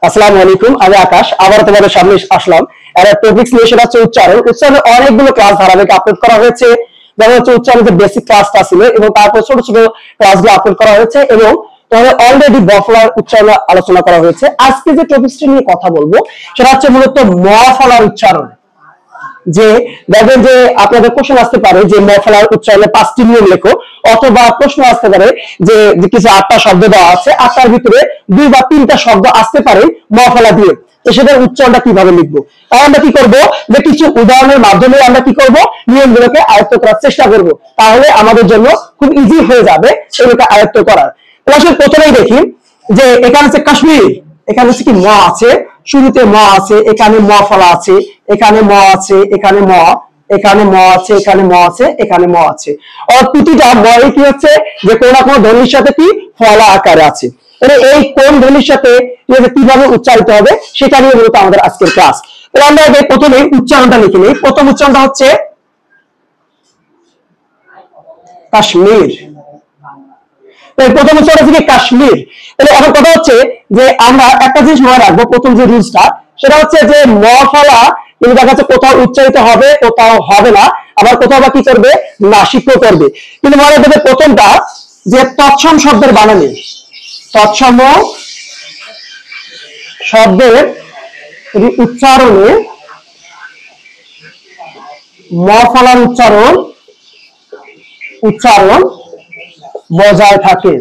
আসসালামু আলাইকুম, আমি আকাশ আবার তোমাদের সামনে আসলাম। একটা টপিকস নিয়ে, সেটা হচ্ছে উচ্চারণ। উচ্চারণে অনেকগুলো ক্লাস ধারাবাহিক আপলোড করা হয়েছে, যেমন হচ্ছে উচ্চারণের বেসিক ক্লাসটা ছিল এবং তারপর ছোট ছোট ক্লাসগুলো আপলোড করা হয়েছে এবং তোমাদের অলরেডি বফলার উচ্চারণ আলোচনা করা হয়েছে। আজকে যে টপিকসটা নিয়ে কথা বলবো সেটা হচ্ছে মূলত মফলার উচ্চারণ। যে দেখবেন যে আপনাদের প্রশ্ন আসতে পারে যে মফলার উচ্চারণে 5টি নিয়ম লেখো, অথবা প্রশ্ন আসতে পারে যে কিছু 8টা শব্দ দেওয়া আছে, 8টার ভিতরে 2 বা 3টা শব্দ আসতে পারে মফলা দিয়ে, তো সেটার উচ্চারণটা কিভাবে লিখবো। তাই আমরা কি করব, যে কিছু উদাহরণের মাধ্যমে আমরা কি করব, নিয়মগুলোকে আয়ত্ত করার চেষ্টা করব, তাহলে আমাদের জন্য খুব ইজি হয়ে যাবে সেগুলোকে আয়ত্ত করার। আসলে প্রথমেই দেখি যে এখানে হচ্ছে কাশ্মীর, এখানে হচ্ছে কি ম আছে, শুরুতে ম আছে, এখানে ম ফলা আছে, এখানে ম আছে, এখানে ম, এখানে ম আছে, এখানে ম আছে, এখানে ম আছে। আর প্রতিটা ময় কি হচ্ছে যে কোন না কোন ধ্বনির সাথে কি ফলা আকারে আছে। তাহলে এই কোন ধ্বনির সাথে কিভাবে উচ্চারিত হবে সেটা নিয়ে মূলত আমাদের আজকের ক্লাস। তাহলে আমরা প্রথমে উচ্চারণটা লিখে নিই। প্রথম উচ্চারণটা হচ্ছে কাশ্মীর। প্রথম উচ্চারণ হচ্ছে কাশ্মীর। তাহলে এখন কথা হচ্ছে যে আমরা একটা জিনিস মনে রাখবো, প্রথম যে রুলসটা সেটা হচ্ছে যে ম ফলা কিন্তু দেখা যাচ্ছে কোথাও উচ্চারিত হবে, কোথাও হবে না, আবার কোথাও বা কি করবে, নাসিক্য করবে। কিন্তু মনে রাখবে প্রথমটা যে তৎসম শব্দের বানানে, তৎসম শব্দের উচ্চারণে ম ফলার উচ্চারণ বজায় থাকে।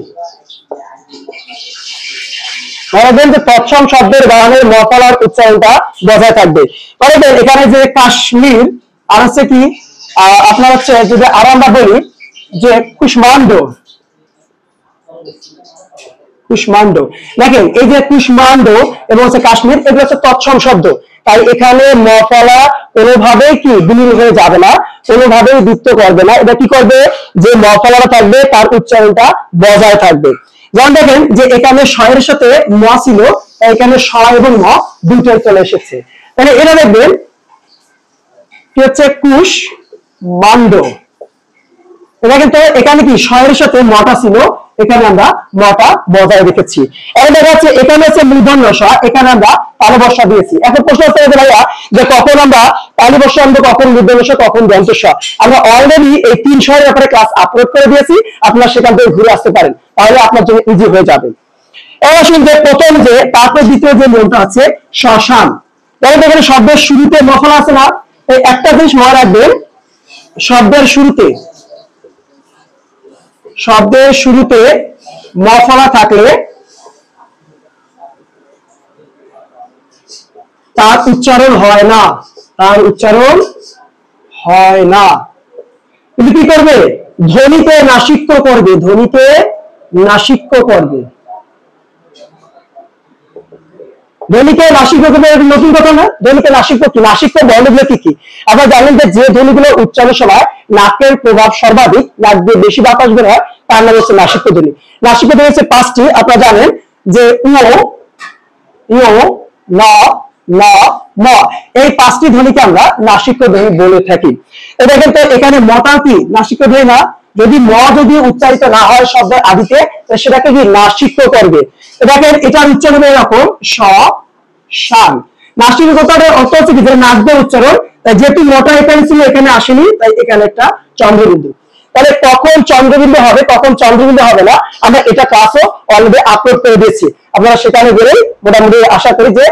বলবেন যে তৎসম শব্দের বানানের ম ফলার উচ্চারণটা বজায় থাকবে। বলবেন এখানে যে কাশ্মীর আর হচ্ছে কি আপনার হচ্ছে যদি আর আমরা বলি যে কুষ্মান্ড, কুষ্মান্ড, দেখেন এই যে কুষ্মান্ড এবং হচ্ছে কাশ্মীর, এগুলো হচ্ছে তৎসম শব্দ। তাই এখানে ম ফলা কোনোভাবেই কি বিলীন হয়ে যাবে না, কোনোভাবেই যুক্ত করবে না। এটা কি করবে, যে ম ফলাটা থাকবে তার উচ্চারণটা বজায় থাকবে। যেমন দেখেন যে এখানে শয়ের সাথে ম ছিল, এখানে শ এবং ম দুটোই চলে এসেছে। তাহলে এটা দেখবেন কি হচ্ছে কুশ মান্ড। এটা কিন্তু এখানে কি শয়ের সাথে মটা ছিল, এখানে আমরা মটা বজায় রেখেছি। এখন দেখা যাচ্ছে এখানে হচ্ছে মূর্ধন্য ষ, এখানে আমরা তালবর্ষা দিয়েছি। এখন প্রশ্ন হচ্ছে ভাইয়া যে কখন আমরা তালবর্ষা আনবো, কখন মূর্ধন্য ষ, কখন দন্ত ষ। আমরা অলরেডি এই 3 শয়ের ব্যাপারে ক্লাস আপলোড করে দিয়েছি, আপনারা সেখান থেকে ঘুরে আসতে পারেন, তাহলে আপনার জন্য ইজি হয়ে যাবে। এবার আসুন যে প্রথম যে তারপর দ্বিতীয় যে নিয়মটা আছে শ্মশান। দেখেন এখানে শব্দের শুরুতে মফলা আছে না, এই একটা জিনিস মনে রাখবেন, শব্দের শুরুতে মফলা থাকলে তার উচ্চারণ হয় না, কিন্তু কি করবে, ধ্বনিতে নাসিক্য করবে, ধ্বনিতে নাসিক্য করবে। নতুন কথা না, ধ্বনিতে নাসিক্য কি, নাসিক্য বর্ণগুলো কি কি আপনারা জানেন যে ধ্বনিগুলো উচ্চারণের সময় নাকের প্রভাব সর্বাধিক, নাক দিয়ে বেশি বাতাস বের হয়, তার নাম হচ্ছে নাসিক্য ধ্বনি। নাসিক্য ধ্বনি হচ্ছে 5টি। আপনারা জানেন যে ন, ন, ম, এই 5টি ধ্বনিকে আমরা নাসিক্য ধ্বনি বলে থাকি। এটা কিন্তু এখানে মটা কি নাসিক্য ধ্বনি না, যদি ম যদি উচ্চারিত না হয় শব্দের আদিতে, সেটাকে কি নাসিক্য করবে। দেখেন এটার উচ্চারণ এরকম স শান। নাসিক্য কথার অর্থ হচ্ছে কি, যে নাক দিয়ে উচ্চারণ, যেহেতু মটা এখানে ছিল এখানে আসেনি, তাই এখানে একটা চন্দ্রবিন্দু। তাহলে কখন চন্দ্রবিন্দু হবে, কখন চন্দ্রবিন্দু হবে না, আমরা এটা ক্লাসও অলরেডি আপলোড করে দিয়েছি, আপনারা সেখানে গেলেই মোটামুটি আশা করি যে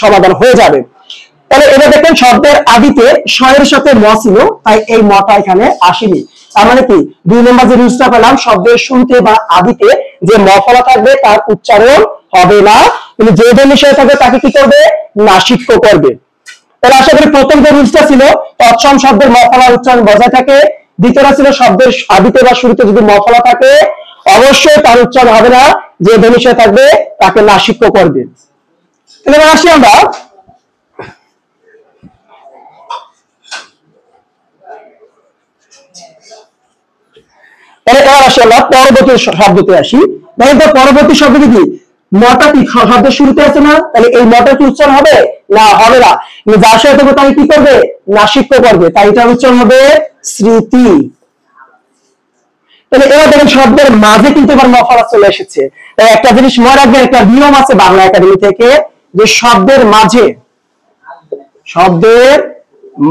সমাধান হয়ে যাবে। তাহলে এটা দেখেন শব্দের আদিতে শয়ের সাথে ম ছিল, তাই এই মটা এখানে আসেনি। তার মানে কি 2 নম্বর যে রুলসটা পেলাম, শব্দের শুরুতে বা আদিতে যে ম ফলা থাকবে তার উচ্চারণ হবে না, কিন্তু যে ধ্বনির সাথে থাকবে তাকে কি করবে, নাসিক্য করবে। তাহলে আশা করি প্রথম যে রুলসটা ছিল তৎসম শব্দের ম ফলার উচ্চারণ বজায় থাকে, দ্বিতীয়টা ছিল শব্দের আদিতে বা শুরুতে যদি ম ফলা থাকে অবশ্যই তার উচ্চারণ হবে না, যে ধ্বনির সাথে থাকবে তাকে নাসিক্য করবে। তাহলে আসি আমরা পরবর্তী শব্দতে আসি। দেখেন তো পরবর্তী শব্দ কি, মটা কি শব্দের শুরুতে আছে না, তাহলে এই মটা কি উচ্চারণ হবে না, হবে না, যার সাথে থাকবে তাই কি করবে, নাসিক্য করবে, তাই এটার উচ্চারণ হবে স্মৃতি। তাহলে এবার দেখেন শব্দের মাঝে কিন্তু এবার মফলা চলে এসেছে। তাই একটা জিনিস মনে রাখবেন, একটা নিয়ম আছে বাংলা একাডেমি থেকে, যে শব্দের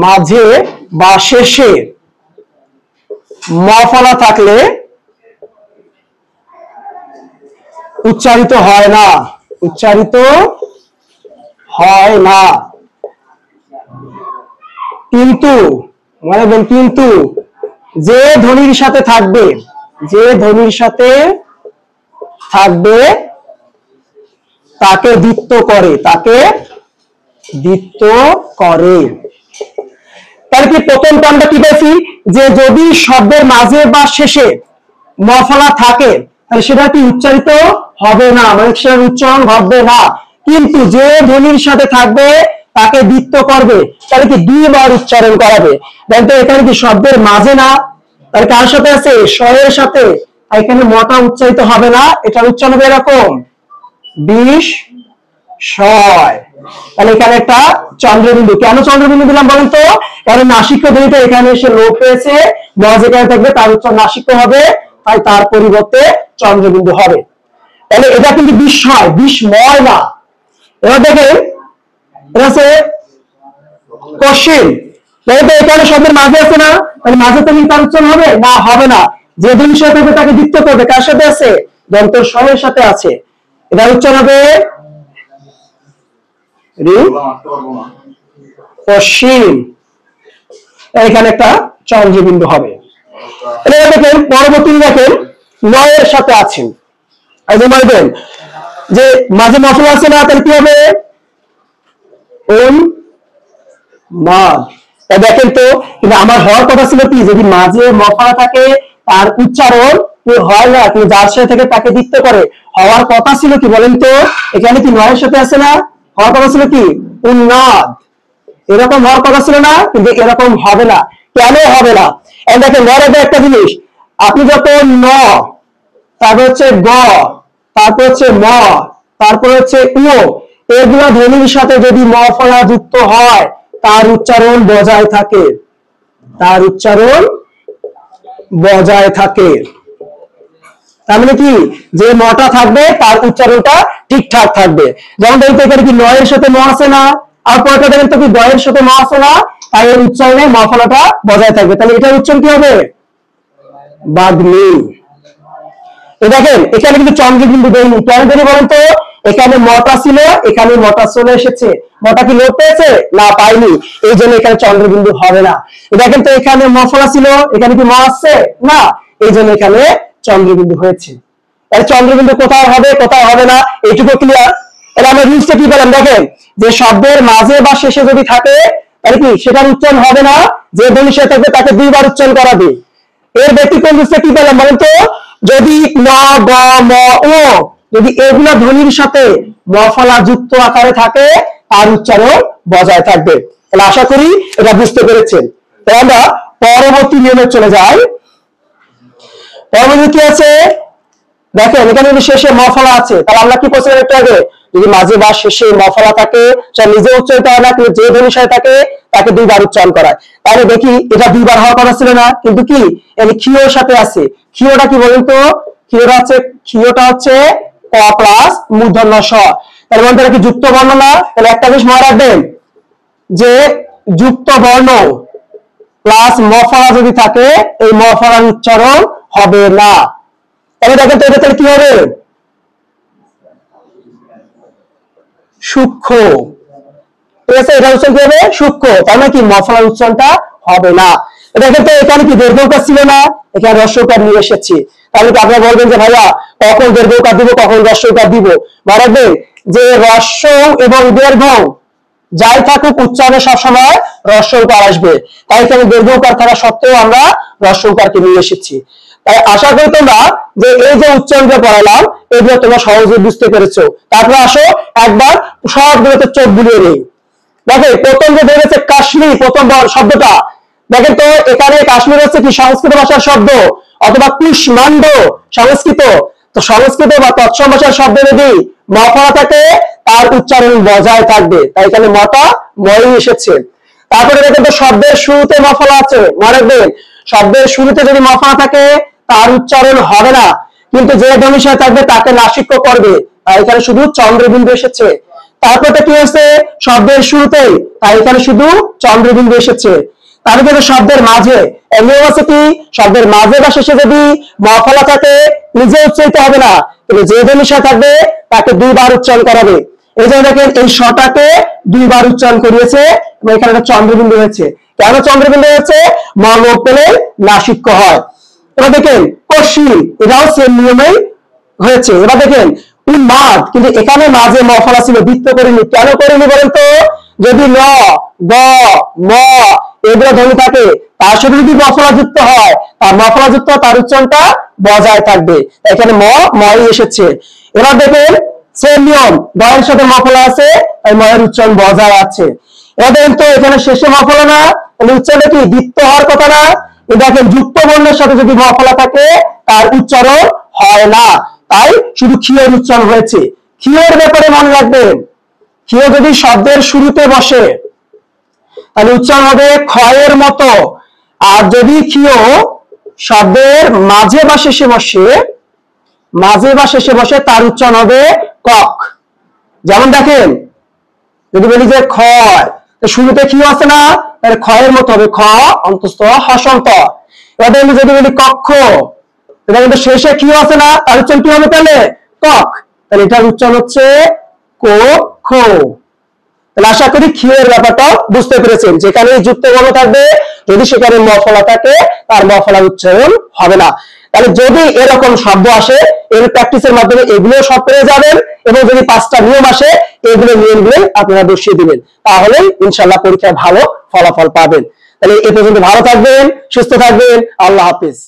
মাঝে বা শেষে মফলা থাকলে উচ্চারিত হয় না, কিন্তু কিন্তু যে ধ্বনির সাথে থাকবে তাকে দ্বিত্ব করে। তাহলে কি প্রথম টার্মটা কি পেয়েছি, যে যদি শব্দের মাঝে বা শেষে মফলা থাকে তাহলে সেটা কি উচ্চারিত হবে না, মানে সেটার উচ্চারণ হবে না, কিন্তু যে ধ্বনির সাথে থাকবে তাকে দ্বিত্ব করবে, তাহলে কি দুইবার উচ্চারণ করাবে। দেখেন তো এখানে কি শব্দের মাঝে না, তাহলে কার সাথে আছে, স্বরের সাথে, এখানে মটা উচ্চারিত হবে না, এটা উচ্চারণ হবে এরকম বিষ শয়। তাহলে এখানে একটা চন্দ্রবিন্দু, কেন চন্দ্রবিন্দু দিলাম বলেন তো, কারণ নাসিক্য ধ্বনিটা এখানে এসে লোপ পেয়েছে, ম যেখানে থাকবে তার উচ্চারণ নাসিক্য হবে, তাই তার পরিবর্তে চন্দ্রবিন্দু হবে। তাহলে এটা কিন্তু বিস্ময়, বিস্ময় না। এবার দেখেন এটা হচ্ছে কোশ্চেন, এখানে শব্দের মাঝে আছে না, তাহলে মাঝে থেকে তার উচ্চারণ হবে না, হবে না। যে ধ্বনির সাথে থাকবে তাকে দ্বিত্ব করবে, কার সাথে আছে, দন্ত স্বরের সাথে আছে, এটা উচ্চারণ হবে কোশ্চেন। এখানে একটা চন্দ্রবিন্দু হবে। দেখেন পরবর্তী দেখেন নয়ের সাথে আছেন, দেখবেন যে মাঝে মফলা আছে না, তাহলে কি হবে দেখেন তো, কিন্তু আমার হওয়ার কথা ছিল কি, যদি মাঝে মফলা থাকে তার উচ্চারণ হয় না, কিন্তু যার সাথে থেকে তাকে দ্বিত্ব করে। হওয়ার কথা ছিল কি বলেন তো, এখানে কি নয়ের সাথে আছে না, হওয়ার কথা ছিল কি উন্নাদ, এরকম হওয়ার কথা ছিল না, কিন্তু এরকম হবে না। কেন হবে না, দেখেন নরের একটা জিনিস, আপনি যখন ন, তারপর হচ্ছে গ, তারপর হচ্ছে ম, তারপর হচ্ছে উ, এগুলা ধ্বনির সাথে যদি মফলা যুক্ত হয় তার উচ্চারণ বজায় থাকে, তার মানে কি, যে মটা থাকবে তার উচ্চারণটা ঠিকঠাক থাকবে। যেমন দেখতে এখানে কি নয়ের সাথে ম আছে না, আর পরেরটা দেখেন তো কি গয়ের সাথে ম আছে না, তাই এর উচ্চারণে মফলাটা বজায় থাকবে, তাহলে এটার উচ্চারণ কি হবে বাগ্মী। দেখেন এখানে কিন্তু চন্দ্রবিন্দু দেয়নি, কেন দেয়নি বলেন তো, এখানে মটা ছিল, এখানে মটা চলে এসেছে, মটা কি লোপ পেয়েছে না, পাইনি, এই জন্য এখানে চন্দ্রবিন্দু হবে না। দেখেন তো এখানে মফলা ছিল, এখানে কি ম আসছে না, এই জন্য এখানে চন্দ্রবিন্দু হয়েছে। চন্দ্রবিন্দু কোথায় হবে কোথায় হবে না এইটুকু ক্লিয়ার। তাহলে আমরা রুলসটা কি পেলাম, দেখেন যে শব্দের মাঝে বা শেষে যদি থাকে তাহলে কি সেটার উচ্চারণ হবে না, যে ধ্বনির সাথে থাকবে তাকে দুইবার উচ্চারণ করাবে। এর ব্যতিক্রম রুলসটা কি পেলাম বলেন তো, যদি ন, গ, ম, ও যদি এগুলা ধ্বনির সাথে মফলা যুক্ত আকারে থাকে তার উচ্চারণ বজায় থাকবে। তাহলে আশা করি এটা বুঝতে পেরেছেন। তাহলে আমরা পরবর্তী নিয়মে চলে যাই। পরবর্তী কি আছে দেখেন, এখানে যদি শেষে মফলা আছে তাহলে আমরা কি করছিলাম একটু আগে, যদি মাঝে বা শেষে মফলা থাকে সেটা নিজে উচ্চারিত হয় না, কিন্তু যে ধ্বনির সাথে থাকে তাকে দুইবার উচ্চারণ করায়। তাহলে দেখি এটা দুইবার হওয়ার কথা ছিল না, কিন্তু কি এখানে ক্ষীয়র সাথে আছে, ক্ষীয়টা কি বলেন তো, ক্ষীয়টা হচ্ছে ক প্লাস মূর্ধন্য স, তার মানে কি যুক্ত বর্ণ না। তাহলে একটা জিনিস মনে রাখবেন যে যুক্ত বর্ণ প্লাস মফলা যদি থাকে এই মফলার উচ্চারণ হবে না। তাহলে দেখেন তো এটা কি হবে সূক্ষ্ম, ঠিক আছে, এটা উচ্চারণ কি হবে সূক্ষ্ম, তার মানে কি মফলার উচ্চারণটা হবে না। দেখেন তো এখানে কি দীর্ঘকার ছিল না, এখানে হ্রস্বকার নিয়ে এসেছি, তাহলে কি আপনারা বলবেন যে ভাইয়া কখন দীর্ঘকার দিব কখন হ্রস্বকার দিব, মনে রাখবেন যে হ্রস্ব এবং দীর্ঘ যাই থাকুক উচ্চারণে সবসময় হ্রস্বকার আসবে, তাই এখানে দীর্ঘকার থাকা সত্ত্বেও আমরা হ্রস্বকারকে নিয়ে এসেছি। তাই আশা করি তোমরা যে এই যে উচ্চারণটা পড়ালাম এগুলো তোমরা সহজে বুঝতে পেরেছো। তারপরে আসো একবার সবগুলোতে চোখ বুলিয়ে নেই। দেখো প্রথম যে বেরিয়েছে কাশ্মীর, প্রথম শব্দটা দেখেন তো, এখানে কাশ্মীর হচ্ছে কি সংস্কৃত ভাষার শব্দ, অথবা কুষ্মাণ্ড সংস্কৃত, তো সংস্কৃত বা তৎসম ভাষার শব্দ যদি মফলা থাকে তার উচ্চারণ বজায় থাকবে, তাই এখানে মটা ময় এসেছে। তারপরে দেখেন তো শব্দের শুরুতে মফলা আছে, মনে রাখবেন শব্দের শুরুতে যদি মফলা থাকে তার উচ্চারণ হবে না, কিন্তু যে ধ্বনির সাথে থাকবে তাকে নাসিক্য করবে, তাই এখানে শুধু চন্দ্রবিন্দু এসেছে। তারপরটা কি হয়েছে শব্দের শুরুতেই, তাই এখানে শুধু চন্দ্রবিন্দু এসেছে। তারপরে শব্দের মাঝে নিয়ম আছে কি, শব্দের মাঝে বা শেষে যদি মফলা থাকে নিজে উচ্চারিত হবে না, কিন্তু যে ধ্বনিশা থাকবে তাকে দুইবার উচ্চারণ করাবে। এই জন্য দেখেন এই শটাকে দুইবার উচ্চারণ করিয়েছে এবং এখানে একটা চন্দ্রবিন্দু হয়েছে। কেন চন্দ্রবিন্দু হয়েছে? ম লোপ পেলে নাসিক্য হয়। এবার দেখেন কশি, এটাও সেম নিয়মেই হয়েছে। এবার দেখেন উন্মাদ, কিন্তু এখানে মাঝে মফলা ছিল, বৃত্ত করিনি। কেন করিনি বলেন তো? যদি ল, গ, ম এগুলো ধ্বনি থাকে তার সাথে যদি মফলা যুক্ত হয়, তার মফলা যুক্ত তার উচ্চারণটা বজায় থাকবে। এখানে মই এসেছে। এবার দেখেন সেম নিয়ম, গয়ের সাথে মফলা আছে তাই ময়ের উচ্চারণ বজায় আছে। এবার দেখেন তো এখানে শেষে মফলা না, তাহলে উচ্চারণটা কি বৃত্ত হওয়ার কথা না? দেখেন যুক্ত বর্ণের সাথে যদি মফলা থাকে তার উচ্চারণ হয় না, তাই শুধু ক্ষীয়ের উচ্চারণ হয়েছে। ক্ষীয়ের ব্যাপারে মনে রাখবেন, ক্ষীয় যদি শব্দের শুরুতে বসে তাহলে উচ্চারণ হবে ক্ষয়ের মতো, আর যদি ক্ষীয় শব্দের মাঝে বা শেষে বসে, মাঝে বা শেষে বসে তার উচ্চারণ হবে কক। যেমন দেখেন যদি বলি যে ক্ষয়, শুরুতে ক্ষীয় আছে না, তাহলে ক্ষয়ের মতো হবে খ অন্তস্থ হসন্ত। এবার যদি বলি কক্ষ, এটা কিন্তু শেষে ক্ষীয় আছে না, তার উচ্চারণ কি হবে তাহলে কক, তাহলে এটার উচ্চারণ হচ্ছে কো খো। তাহলে আশা করি ক্ষীয়ের ব্যাপারটা বুঝতে পেরেছেন, যেখানে যুক্ত বর্ণ থাকবে যদি সেখানে মফলা থাকে তার মফলা উচ্চারণ হবে না। তাহলে যদি এরকম শব্দ আসে এর প্র্যাকটিসের মাধ্যমে এগুলো সব পেয়ে যাবেন, এবং যদি 5টা নিয়ম আসে এগুলো নিয়মগুলো আপনারা বসিয়ে দিবেন, তাহলে ইনশাআল্লাহ পরীক্ষায় ভালো ফলাফল পাবেন। তাহলে এই পর্যন্ত ভালো থাকবেন, সুস্থ থাকবেন, আল্লাহ হাফেজ।